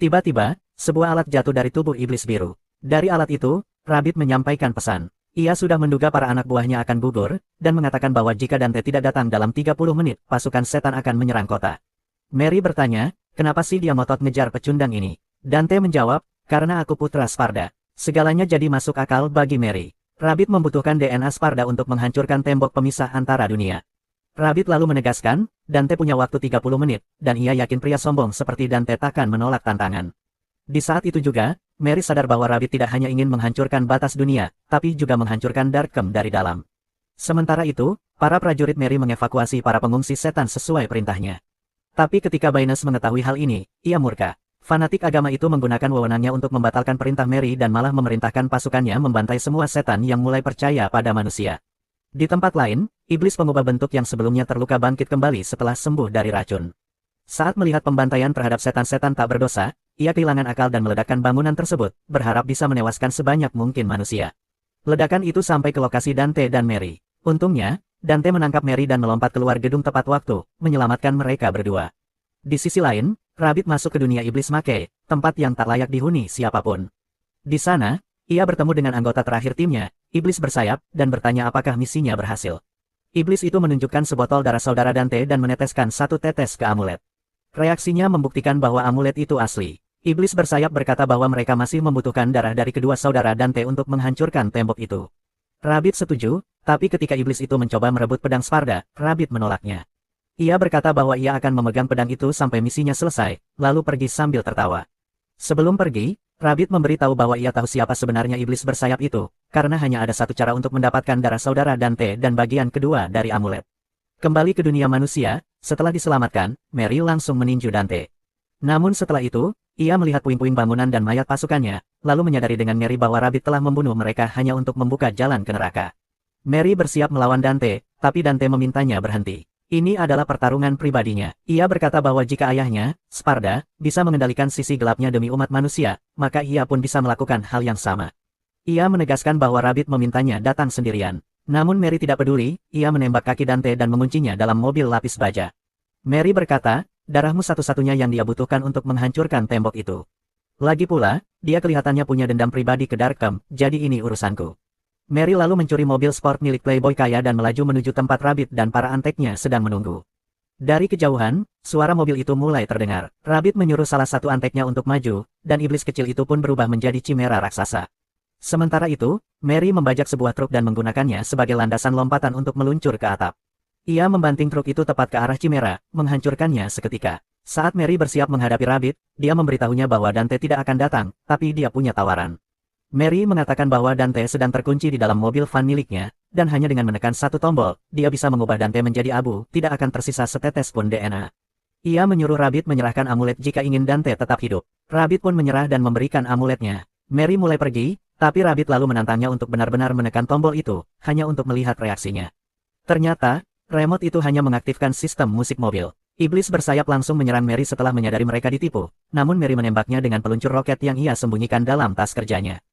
A: Tiba-tiba, sebuah alat jatuh dari tubuh iblis biru. Dari alat itu, Rabbit menyampaikan pesan. Ia sudah menduga para anak buahnya akan gugur, dan mengatakan bahwa jika Dante tidak datang dalam 30 menit, pasukan setan akan menyerang kota. Mary bertanya, kenapa sih dia ngotot ngejar pecundang ini? Dante menjawab, karena aku putra Sparda. Segalanya jadi masuk akal bagi Mary. Rabbit membutuhkan DNA Sparda untuk menghancurkan tembok pemisah antara dunia. Rabbit lalu menegaskan, Dante punya waktu 30 menit, dan ia yakin pria sombong seperti Dante takkan menolak tantangan. Di saat itu juga, Mary sadar bahwa Rabbit tidak hanya ingin menghancurkan batas dunia, tapi juga menghancurkan Darkham dari dalam. Sementara itu, para prajurit Mary mengevakuasi para pengungsi setan sesuai perintahnya. Tapi ketika Baynes mengetahui hal ini, ia murka. Fanatik agama itu menggunakan wewenangnya untuk membatalkan perintah Mary dan malah memerintahkan pasukannya membantai semua setan yang mulai percaya pada manusia. Di tempat lain, iblis pengubah bentuk yang sebelumnya terluka bangkit kembali setelah sembuh dari racun. Saat melihat pembantaian terhadap setan-setan tak berdosa, ia kehilangan akal dan meledakkan bangunan tersebut, berharap bisa menewaskan sebanyak mungkin manusia. Ledakan itu sampai ke lokasi Dante dan Mary. Untungnya, Dante menangkap Mary dan melompat keluar gedung tepat waktu, menyelamatkan mereka berdua. Di sisi lain, Rabbit masuk ke dunia iblis Mackay, tempat yang tak layak dihuni siapapun. Di sana, ia bertemu dengan anggota terakhir timnya, iblis bersayap, dan bertanya apakah misinya berhasil. Iblis itu menunjukkan sebotol darah saudara Dante dan meneteskan 1 tetes ke amulet. Reaksinya membuktikan bahwa amulet itu asli. Iblis bersayap berkata bahwa mereka masih membutuhkan darah dari kedua saudara Dante untuk menghancurkan tembok itu. Rabbit setuju, tapi ketika iblis itu mencoba merebut pedang Sparda, Rabbit menolaknya. Ia berkata bahwa ia akan memegang pedang itu sampai misinya selesai, lalu pergi sambil tertawa. Sebelum pergi, Rabbit memberitahu bahwa ia tahu siapa sebenarnya iblis bersayap itu, karena hanya ada satu cara untuk mendapatkan darah saudara Dante dan bagian kedua dari amulet. Kembali ke dunia manusia, setelah diselamatkan, Mary langsung meninju Dante. Namun setelah itu, ia melihat puing-puing bangunan dan mayat pasukannya, lalu menyadari dengan Mary bahwa Rabbit telah membunuh mereka hanya untuk membuka jalan ke neraka. Mary bersiap melawan Dante, tapi Dante memintanya berhenti. Ini adalah pertarungan pribadinya. Ia berkata bahwa jika ayahnya, Sparda, bisa mengendalikan sisi gelapnya demi umat manusia, maka ia pun bisa melakukan hal yang sama. Ia menegaskan bahwa Rabbit memintanya datang sendirian. Namun Mary tidak peduli, ia menembak kaki Dante dan menguncinya dalam mobil lapis baja. Mary berkata, darahmu satu-satunya yang dia butuhkan untuk menghancurkan tembok itu. Lagi pula, dia kelihatannya punya dendam pribadi ke Darkham, jadi ini urusanku. Mary lalu mencuri mobil sport milik playboy kaya dan melaju menuju tempat Rabbit dan para anteknya sedang menunggu. Dari kejauhan, suara mobil itu mulai terdengar. Rabbit menyuruh salah satu anteknya untuk maju, dan iblis kecil itu pun berubah menjadi chimera raksasa. Sementara itu, Mary membajak sebuah truk dan menggunakannya sebagai landasan lompatan untuk meluncur ke atap. Ia membanting truk itu tepat ke arah Chimera, menghancurkannya seketika. Saat Mary bersiap menghadapi Rabbit, dia memberitahunya bahwa Dante tidak akan datang, tapi dia punya tawaran. Mary mengatakan bahwa Dante sedang terkunci di dalam mobil van miliknya, dan hanya dengan menekan satu tombol, dia bisa mengubah Dante menjadi abu, tidak akan tersisa setetes pun DNA. Ia menyuruh Rabbit menyerahkan amulet jika ingin Dante tetap hidup. Rabbit pun menyerah dan memberikan amuletnya. Mary mulai pergi, tapi Rabbit lalu menantangnya untuk benar-benar menekan tombol itu, hanya untuk melihat reaksinya. Ternyata, remote itu hanya mengaktifkan sistem musik mobil. Iblis bersayap langsung menyerang Mary setelah menyadari mereka ditipu, namun Mary menembaknya dengan peluncur roket yang ia sembunyikan dalam tas kerjanya.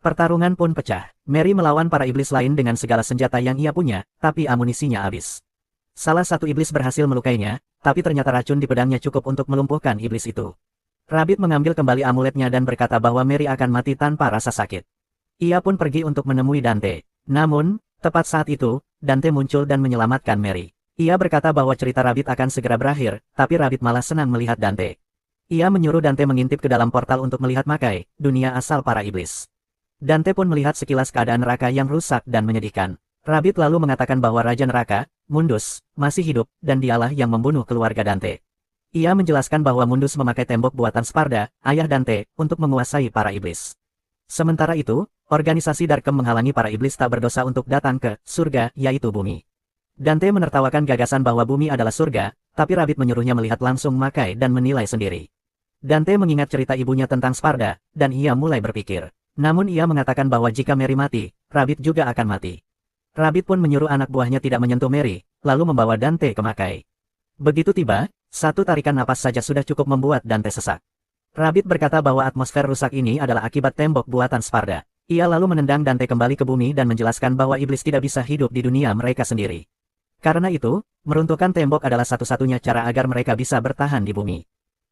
A: Pertarungan pun pecah. Mary melawan para iblis lain dengan segala senjata yang ia punya, tapi amunisinya habis. Salah satu iblis berhasil melukainya, tapi ternyata racun di pedangnya cukup untuk melumpuhkan iblis itu. Rabbit mengambil kembali amuletnya dan berkata bahwa Mary akan mati tanpa rasa sakit. Ia pun pergi untuk menemui Dante. Namun, tepat saat itu, Dante muncul dan menyelamatkan Mary. Ia berkata bahwa cerita Rabbit akan segera berakhir, tapi Rabbit malah senang melihat Dante. Ia menyuruh Dante mengintip ke dalam portal untuk melihat Makai, dunia asal para iblis. Dante pun melihat sekilas keadaan neraka yang rusak dan menyedihkan. Rabbit lalu mengatakan bahwa Raja Neraka, Mundus, masih hidup, dan dialah yang membunuh keluarga Dante. Ia menjelaskan bahwa Mundus memakai tembok buatan Sparda, ayah Dante, untuk menguasai para iblis. Sementara itu, organisasi Darkem menghalangi para iblis tak berdosa untuk datang ke surga, yaitu bumi. Dante menertawakan gagasan bahwa bumi adalah surga, tapi Rabbit menyuruhnya melihat langsung Makai dan menilai sendiri. Dante mengingat cerita ibunya tentang Sparda, dan ia mulai berpikir. Namun ia mengatakan bahwa jika Mary mati, Rabbit juga akan mati. Rabbit pun menyuruh anak buahnya tidak menyentuh Mary, lalu membawa Dante ke Makai. Begitu tiba, satu tarikan napas saja sudah cukup membuat Dante sesak. Rabbit berkata bahwa atmosfer rusak ini adalah akibat tembok buatan Sparda. Ia lalu menendang Dante kembali ke bumi dan menjelaskan bahwa iblis tidak bisa hidup di dunia mereka sendiri. Karena itu, meruntuhkan tembok adalah satu-satunya cara agar mereka bisa bertahan di bumi.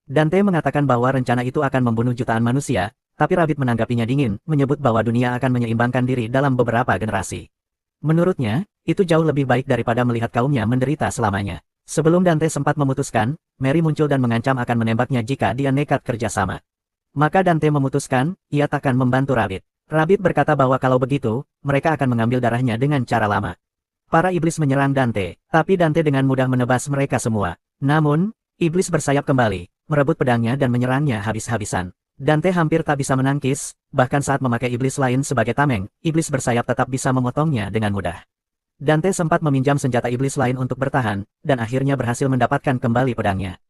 A: Dante mengatakan bahwa rencana itu akan membunuh jutaan manusia, tapi Rabbit menanggapinya dingin, menyebut bahwa dunia akan menyeimbangkan diri dalam beberapa generasi. Menurutnya, itu jauh lebih baik daripada melihat kaumnya menderita selamanya. Sebelum Dante sempat memutuskan, Mary muncul dan mengancam akan menembaknya jika dia nekat kerjasama. Maka Dante memutuskan, ia takkan membantu Rabbit. Rabbit berkata bahwa kalau begitu, mereka akan mengambil darahnya dengan cara lama. Para iblis menyerang Dante, tapi Dante dengan mudah menebas mereka semua. Namun, iblis bersayap kembali, merebut pedangnya dan menyerangnya habis-habisan. Dante hampir tak bisa menangkis, bahkan saat memakai iblis lain sebagai tameng, iblis bersayap tetap bisa memotongnya dengan mudah. Dante sempat meminjam senjata iblis lain untuk bertahan, dan akhirnya berhasil mendapatkan kembali pedangnya.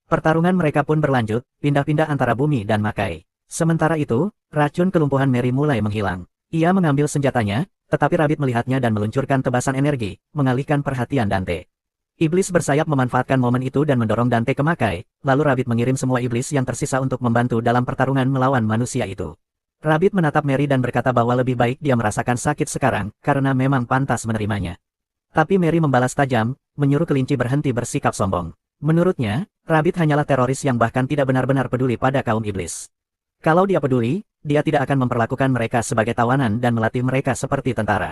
A: Pertarungan mereka pun berlanjut, pindah-pindah antara bumi dan Makai. Sementara itu, racun kelumpuhan Mary mulai menghilang. Ia mengambil senjatanya, tetapi Rabbit melihatnya dan meluncurkan tebasan energi, mengalihkan perhatian Dante. Iblis bersayap memanfaatkan momen itu dan mendorong Dante ke Makai, lalu Rabbit mengirim semua iblis yang tersisa untuk membantu dalam pertarungan melawan manusia itu. Rabbit menatap Mary dan berkata bahwa lebih baik dia merasakan sakit sekarang, karena memang pantas menerimanya. Tapi Mary membalas tajam, menyuruh kelinci berhenti bersikap sombong. Menurutnya, Rabbit hanyalah teroris yang bahkan tidak benar-benar peduli pada kaum iblis. Kalau dia peduli, dia tidak akan memperlakukan mereka sebagai tawanan dan melatih mereka seperti tentara.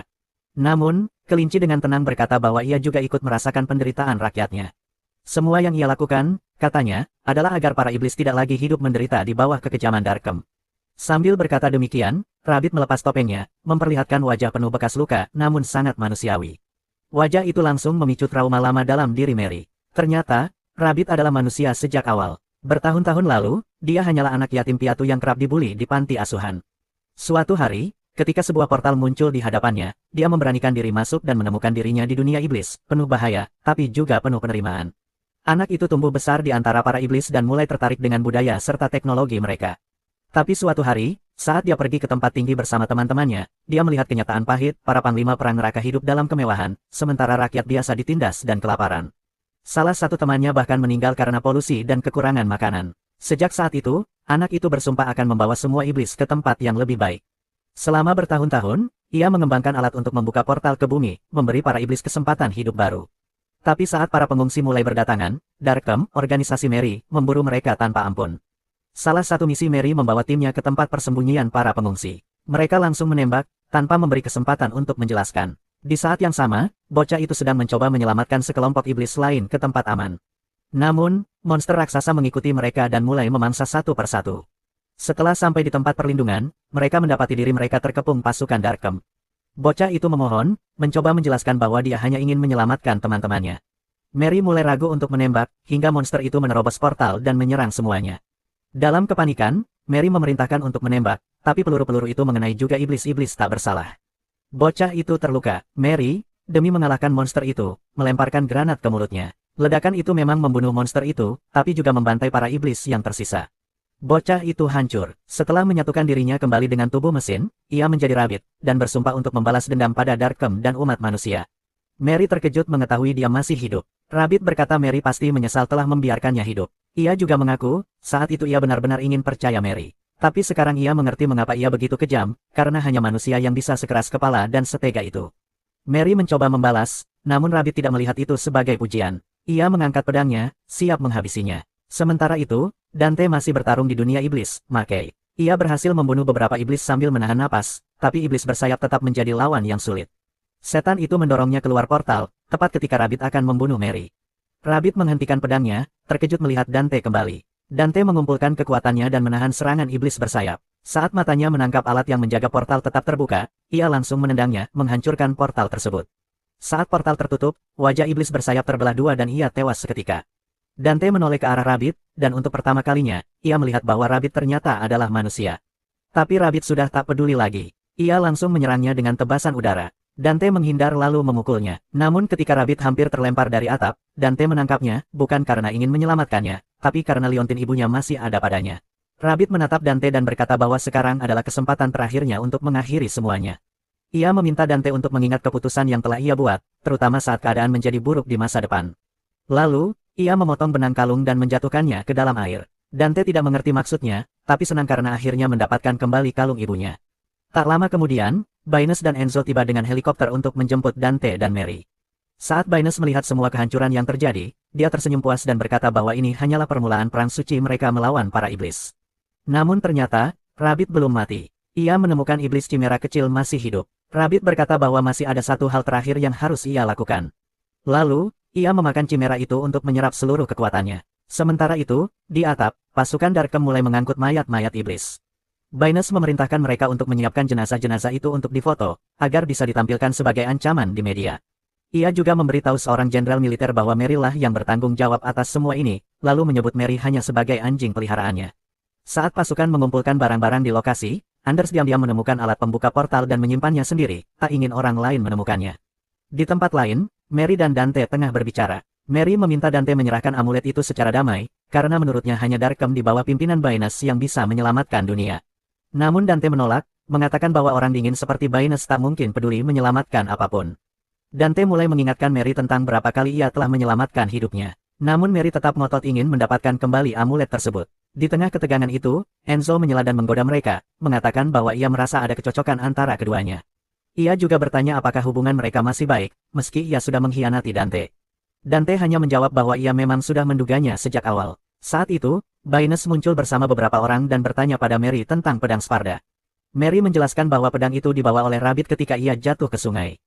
A: Namun, kelinci dengan tenang berkata bahwa ia juga ikut merasakan penderitaan rakyatnya. Semua yang ia lakukan, katanya, adalah agar para iblis tidak lagi hidup menderita di bawah kekejaman Darkem. Sambil berkata demikian, Rabbit melepas topengnya, memperlihatkan wajah penuh bekas luka, namun sangat manusiawi. Wajah itu langsung memicu trauma lama dalam diri Mary. Ternyata, Rabbit adalah manusia sejak awal. Bertahun-tahun lalu, dia hanyalah anak yatim piatu yang kerap dibully di panti asuhan. Suatu hari, ketika sebuah portal muncul di hadapannya, dia memberanikan diri masuk dan menemukan dirinya di dunia iblis, penuh bahaya, tapi juga penuh penerimaan. Anak itu tumbuh besar di antara para iblis dan mulai tertarik dengan budaya serta teknologi mereka. Tapi suatu hari, saat dia pergi ke tempat tinggi bersama teman-temannya, dia melihat kenyataan pahit, para panglima perang neraka hidup dalam kemewahan, sementara rakyat biasa ditindas dan kelaparan. Salah satu temannya bahkan meninggal karena polusi dan kekurangan makanan. Sejak saat itu, anak itu bersumpah akan membawa semua iblis ke tempat yang lebih baik. Selama bertahun-tahun, ia mengembangkan alat untuk membuka portal ke bumi, memberi para iblis kesempatan hidup baru. Tapi saat para pengungsi mulai berdatangan, Darkem, organisasi Mary, memburu mereka tanpa ampun. Salah satu misi Mary membawa timnya ke tempat persembunyian para pengungsi. Mereka langsung menembak, tanpa memberi kesempatan untuk menjelaskan. Di saat yang sama, bocah itu sedang mencoba menyelamatkan sekelompok iblis lain ke tempat aman. Namun, monster raksasa mengikuti mereka dan mulai memangsa satu persatu. Setelah sampai di tempat perlindungan, mereka mendapati diri mereka terkepung pasukan Darkem. Bocah itu memohon, mencoba menjelaskan bahwa dia hanya ingin menyelamatkan teman-temannya. Mary mulai ragu untuk menembak, hingga monster itu menerobos portal dan menyerang semuanya. Dalam kepanikan, Mary memerintahkan untuk menembak, tapi peluru-peluru itu mengenai juga iblis-iblis tak bersalah. Bocah itu terluka. Mary, demi mengalahkan monster itu, melemparkan granat ke mulutnya. Ledakan itu memang membunuh monster itu, tapi juga membantai para iblis yang tersisa. Bocah itu hancur. Setelah menyatukan dirinya kembali dengan tubuh mesin, ia menjadi Rabbit, dan bersumpah untuk membalas dendam pada Darkem dan umat manusia. Mary terkejut mengetahui dia masih hidup. Rabbit berkata Mary pasti menyesal telah membiarkannya hidup. Ia juga mengaku, saat itu ia benar-benar ingin percaya Mary. Tapi sekarang ia mengerti mengapa ia begitu kejam, karena hanya manusia yang bisa sekeras kepala dan setega itu. Mary mencoba membalas, namun Rabbit tidak melihat itu sebagai pujian. Ia mengangkat pedangnya, siap menghabisinya. Sementara itu, Dante masih bertarung di dunia iblis, Mackay. Ia berhasil membunuh beberapa iblis sambil menahan napas, tapi iblis bersayap tetap menjadi lawan yang sulit. Setan itu mendorongnya keluar portal, tepat ketika Rabbit akan membunuh Mary. Rabbit menghentikan pedangnya, terkejut melihat Dante kembali. Dante mengumpulkan kekuatannya dan menahan serangan iblis bersayap. Saat matanya menangkap alat yang menjaga portal tetap terbuka, ia langsung menendangnya, menghancurkan portal tersebut. Saat portal tertutup, wajah iblis bersayap terbelah dua dan ia tewas seketika. Dante menoleh ke arah Rabbit, dan untuk pertama kalinya, ia melihat bahwa Rabbit ternyata adalah manusia. Tapi Rabbit sudah tak peduli lagi. Ia langsung menyerangnya dengan tebasan udara. Dante menghindar lalu memukulnya. Namun ketika Rabbit hampir terlempar dari atap, Dante menangkapnya, bukan karena ingin menyelamatkannya, tapi karena liontin ibunya masih ada padanya. Rabbit menatap Dante dan berkata bahwa sekarang adalah kesempatan terakhirnya untuk mengakhiri semuanya. Ia meminta Dante untuk mengingat keputusan yang telah ia buat, terutama saat keadaan menjadi buruk di masa depan. Lalu, ia memotong benang kalung dan menjatuhkannya ke dalam air. Dante tidak mengerti maksudnya, tapi senang karena akhirnya mendapatkan kembali kalung ibunya. Tak lama kemudian, Baynes dan Enzo tiba dengan helikopter untuk menjemput Dante dan Mary. Saat Baynes melihat semua kehancuran yang terjadi, dia tersenyum puas dan berkata bahwa ini hanyalah permulaan perang suci mereka melawan para iblis. Namun ternyata, Rabbit belum mati. Ia menemukan iblis Chimera kecil masih hidup. Rabbit berkata bahwa masih ada satu hal terakhir yang harus ia lakukan. Lalu, ia memakan Chimera itu untuk menyerap seluruh kekuatannya. Sementara itu, di atap, pasukan Darkem mulai mengangkut mayat-mayat iblis. Baynes memerintahkan mereka untuk menyiapkan jenazah-jenazah itu untuk difoto, agar bisa ditampilkan sebagai ancaman di media. Ia juga memberitahu seorang jenderal militer bahwa Mary lah yang bertanggung jawab atas semua ini, lalu menyebut Mary hanya sebagai anjing peliharaannya. Saat pasukan mengumpulkan barang-barang di lokasi, Anders diam-diam menemukan alat pembuka portal dan menyimpannya sendiri, tak ingin orang lain menemukannya. Di tempat lain, Mary dan Dante tengah berbicara. Mary meminta Dante menyerahkan amulet itu secara damai, karena menurutnya hanya Darkem di bawah pimpinan Baynes yang bisa menyelamatkan dunia. Namun Dante menolak, mengatakan bahwa orang dingin seperti Baynes tak mungkin peduli menyelamatkan apapun. Dante mulai mengingatkan Mary tentang berapa kali ia telah menyelamatkan hidupnya. Namun Mary tetap ngotot ingin mendapatkan kembali amulet tersebut. Di tengah ketegangan itu, Enzo menyela dan menggoda mereka, mengatakan bahwa ia merasa ada kecocokan antara keduanya. Ia juga bertanya apakah hubungan mereka masih baik, meski ia sudah mengkhianati Dante. Dante hanya menjawab bahwa ia memang sudah menduganya sejak awal. Saat itu, Baynes muncul bersama beberapa orang dan bertanya pada Mary tentang pedang Sparda. Mary menjelaskan bahwa pedang itu dibawa oleh Rabbit ketika ia jatuh ke sungai.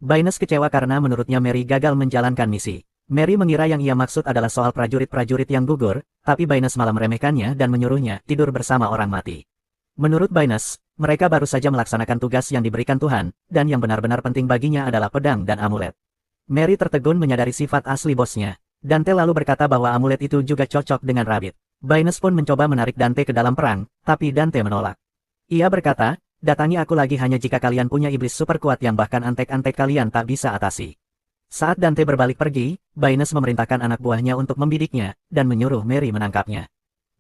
A: Baynes kecewa karena menurutnya Mary gagal menjalankan misi. Mary mengira yang ia maksud adalah soal prajurit-prajurit yang gugur, tapi Baynes malah meremehkannya dan menyuruhnya tidur bersama orang mati. Menurut Baynes, mereka baru saja melaksanakan tugas yang diberikan Tuhan, dan yang benar-benar penting baginya adalah pedang dan amulet. Mary tertegun menyadari sifat asli bosnya. Dante lalu berkata bahwa amulet itu juga cocok dengan Rabbit. Baynes pun mencoba menarik Dante ke dalam perang, tapi Dante menolak. Ia berkata, datangi aku lagi hanya jika kalian punya iblis super kuat yang bahkan antek-antek kalian tak bisa atasi. Saat Dante berbalik pergi, Baynes memerintahkan anak buahnya untuk membidiknya, dan menyuruh Mary menangkapnya.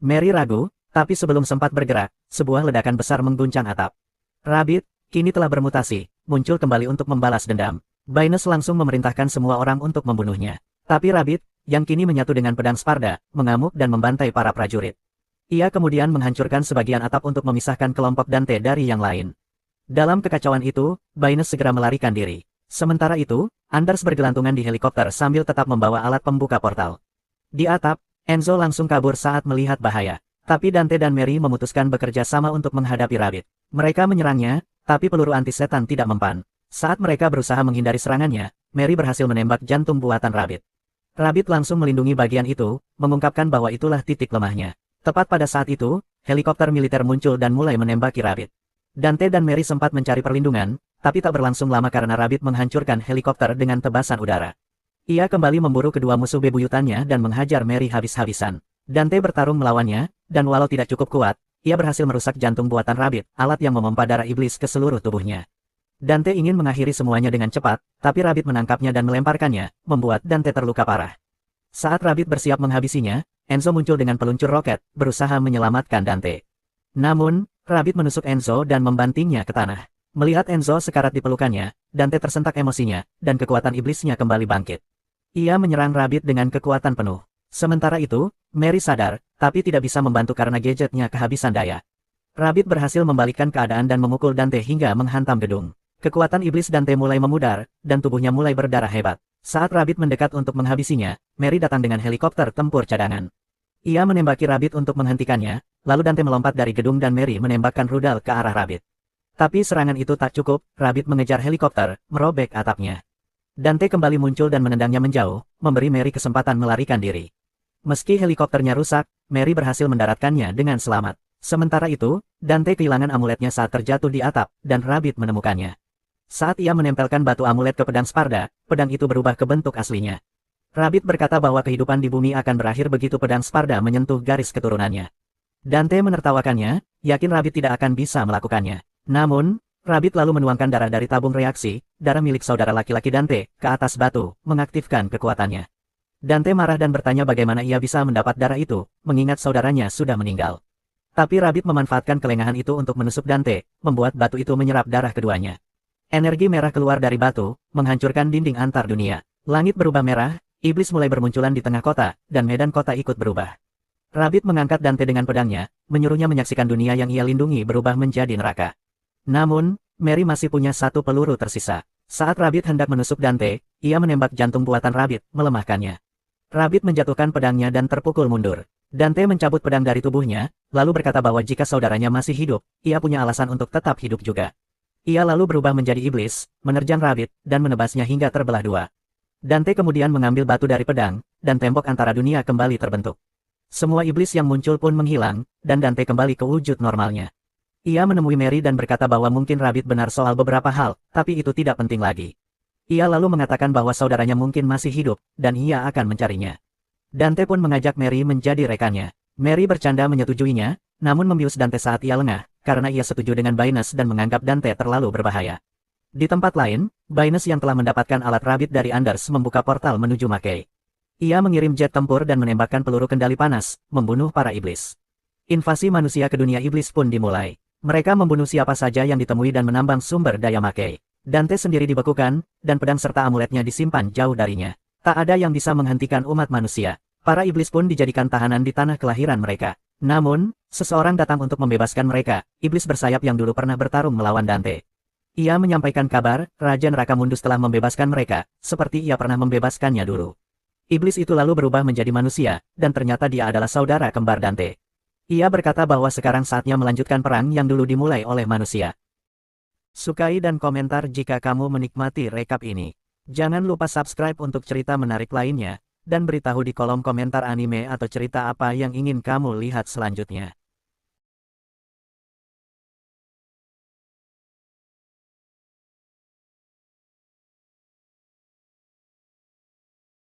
A: Mary ragu, tapi sebelum sempat bergerak, sebuah ledakan besar mengguncang atap. Rabbit, kini telah bermutasi, muncul kembali untuk membalas dendam. Baynes langsung memerintahkan semua orang untuk membunuhnya. Tapi Rabbit, yang kini menyatu dengan pedang Sparda, mengamuk dan membantai para prajurit. Ia kemudian menghancurkan sebagian atap untuk memisahkan kelompok Dante dari yang lain. Dalam kekacauan itu, Baynes segera melarikan diri. Sementara itu, Anders bergelantungan di helikopter sambil tetap membawa alat pembuka portal. Di atap, Enzo langsung kabur saat melihat bahaya. Tapi Dante dan Mary memutuskan bekerja sama untuk menghadapi Rabbit. Mereka menyerangnya, tapi peluru anti-setan tidak mempan. Saat mereka berusaha menghindari serangannya, Mary berhasil menembak jantung buatan Rabbit. Rabbit langsung melindungi bagian itu, mengungkapkan bahwa itulah titik lemahnya. Tepat pada saat itu, helikopter militer muncul dan mulai menembaki Rabbit. Dante dan Mary sempat mencari perlindungan, tapi tak berlangsung lama karena Rabbit menghancurkan helikopter dengan tebasan udara. Ia kembali memburu kedua musuh bebuyutannya dan menghajar Mary habis-habisan. Dante bertarung melawannya, dan walau tidak cukup kuat, ia berhasil merusak jantung buatan Rabbit, alat yang memompa darah iblis ke seluruh tubuhnya. Dante ingin mengakhiri semuanya dengan cepat, tapi Rabbit menangkapnya dan melemparkannya, membuat Dante terluka parah. Saat Rabbit bersiap menghabisinya, Enzo muncul dengan peluncur roket, berusaha menyelamatkan Dante. Namun, Rabbit menusuk Enzo dan membantingnya ke tanah. Melihat Enzo sekarat di pelukannya, Dante tersentak emosinya, dan kekuatan iblisnya kembali bangkit. Ia menyerang Rabbit dengan kekuatan penuh. Sementara itu, Mary sadar, tapi tidak bisa membantu karena gadgetnya kehabisan daya. Rabbit berhasil membalikkan keadaan dan memukul Dante hingga menghantam gedung. Kekuatan iblis Dante mulai memudar, dan tubuhnya mulai berdarah hebat. Saat Rabbit mendekat untuk menghabisinya, Mary datang dengan helikopter tempur cadangan. Ia menembaki Rabbit untuk menghentikannya, lalu Dante melompat dari gedung dan Mary menembakkan rudal ke arah Rabbit. Tapi serangan itu tak cukup, Rabbit mengejar helikopter, merobek atapnya. Dante kembali muncul dan menendangnya menjauh, memberi Mary kesempatan melarikan diri. Meski helikopternya rusak, Mary berhasil mendaratkannya dengan selamat. Sementara itu, Dante kehilangan amuletnya saat terjatuh di atap, dan Rabbit menemukannya. Saat ia menempelkan batu amulet ke pedang Sparda, pedang itu berubah ke bentuk aslinya. Rabbit berkata bahwa kehidupan di bumi akan berakhir begitu pedang Sparda menyentuh garis keturunannya. Dante menertawakannya, yakin Rabbit tidak akan bisa melakukannya. Namun, Rabbit lalu menuangkan darah dari tabung reaksi, darah milik saudara laki-laki Dante, ke atas batu, mengaktifkan kekuatannya. Dante marah dan bertanya bagaimana ia bisa mendapat darah itu, mengingat saudaranya sudah meninggal. Tapi Rabbit memanfaatkan kelengahan itu untuk menusuk Dante, membuat batu itu menyerap darah keduanya. Energi merah keluar dari batu, menghancurkan dinding antar dunia. Langit berubah merah, iblis mulai bermunculan di tengah kota, dan medan kota ikut berubah. Rabbit mengangkat Dante dengan pedangnya, menyuruhnya menyaksikan dunia yang ia lindungi berubah menjadi neraka. Namun, Mary masih punya satu peluru tersisa. Saat Rabbit hendak menusuk Dante, ia menembak jantung buatan Rabbit, melemahkannya. Rabbit menjatuhkan pedangnya dan terpukul mundur. Dante mencabut pedang dari tubuhnya, lalu berkata bahwa jika saudaranya masih hidup, ia punya alasan untuk tetap hidup juga. Ia lalu berubah menjadi iblis, menerjang Rabbit, dan menebasnya hingga terbelah dua. Dante kemudian mengambil batu dari pedang, dan tembok antara dunia kembali terbentuk. Semua iblis yang muncul pun menghilang, dan Dante kembali ke wujud normalnya. Ia menemui Mary dan berkata bahwa mungkin Rabbit benar soal beberapa hal, tapi itu tidak penting lagi. Ia lalu mengatakan bahwa saudaranya mungkin masih hidup, dan ia akan mencarinya. Dante pun mengajak Mary menjadi rekannya. Mary bercanda menyetujuinya, namun membius Dante saat ia lengah, karena ia setuju dengan Baynes dan menganggap Dante terlalu berbahaya. Di tempat lain, Baynes yang telah mendapatkan alat Rabbit dari Anders membuka portal menuju Mackay. Ia mengirim jet tempur dan menembakkan peluru kendali panas, membunuh para iblis. Invasi manusia ke dunia iblis pun dimulai. Mereka membunuh siapa saja yang ditemui dan menambang sumber daya Mackay. Dante sendiri dibekukan, dan pedang serta amuletnya disimpan jauh darinya. Tak ada yang bisa menghentikan umat manusia. Para iblis pun dijadikan tahanan di tanah kelahiran mereka. Namun, seseorang datang untuk membebaskan mereka, iblis bersayap yang dulu pernah bertarung melawan Dante. Ia menyampaikan kabar, Raja Neraka Mundus telah membebaskan mereka, seperti ia pernah membebaskannya dulu. Iblis itu lalu berubah menjadi manusia, dan ternyata dia adalah saudara kembar Dante. Ia berkata bahwa sekarang saatnya melanjutkan perang yang dulu dimulai oleh manusia. Sukai dan komentar jika kamu menikmati rekap ini. Jangan lupa subscribe untuk cerita menarik lainnya, dan beritahu di kolom komentar anime atau cerita apa yang ingin kamu lihat selanjutnya.